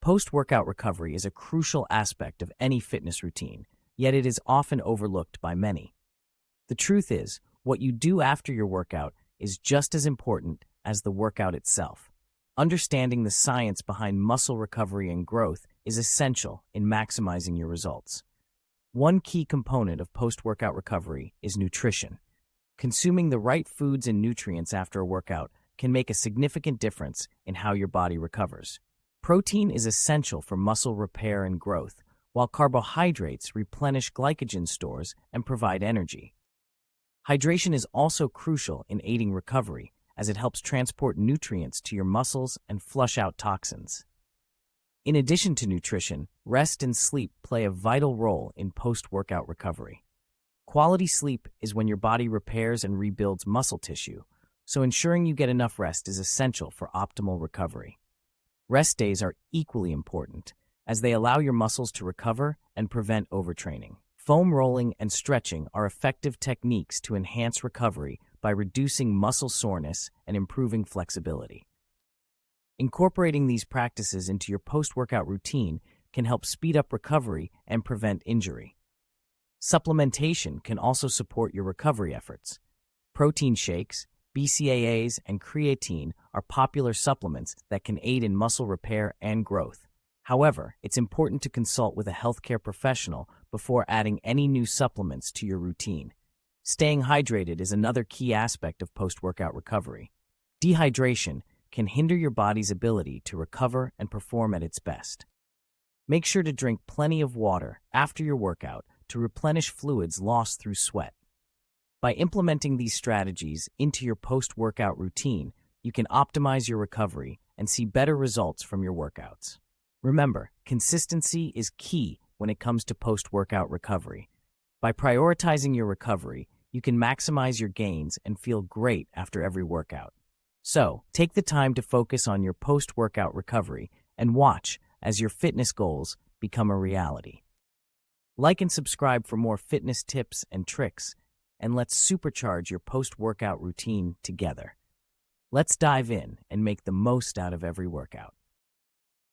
Post-workout recovery is a crucial aspect of any fitness routine, yet it is often overlooked by many. The truth is, what you do after your workout is just as important as the workout itself. Understanding the science behind muscle recovery and growth is essential in maximizing your results. One key component of post-workout recovery is nutrition. Consuming the right foods and nutrients after a workout can make a significant difference in how your body recovers. Protein is essential for muscle repair and growth, while carbohydrates replenish glycogen stores and provide energy. Hydration is also crucial in aiding recovery, as it helps transport nutrients to your muscles and flush out toxins. In addition to nutrition, rest and sleep play a vital role in post-workout recovery. Quality sleep is when your body repairs and rebuilds muscle tissue, so ensuring you get enough rest is essential for optimal recovery. Rest days are equally important, as they allow your muscles to recover and prevent overtraining. Foam rolling and stretching are effective techniques to enhance recovery by reducing muscle soreness and improving flexibility. Incorporating these practices into your post-workout routine can help speed up recovery and prevent injury. Supplementation can also support your recovery efforts. Protein shakes, BCAAs, and creatine are popular supplements that can aid in muscle repair and growth. However, it's important to consult with a healthcare professional before adding any new supplements to your routine. Staying hydrated is another key aspect of post-workout recovery. Dehydration can hinder your body's ability to recover and perform at its best. Make sure to drink plenty of water after your workout to replenish fluids lost through sweat. By implementing these strategies into your post-workout routine, you can optimize your recovery and see better results from your workouts. Remember, consistency is key when it comes to post-workout recovery. By prioritizing your recovery, you can maximize your gains and feel great after every workout. So, take the time to focus on your post-workout recovery and watch as your fitness goals become a reality. Like and subscribe for more fitness tips and tricks, and let's supercharge your post-workout routine together. Let's dive in and make the most out of every workout.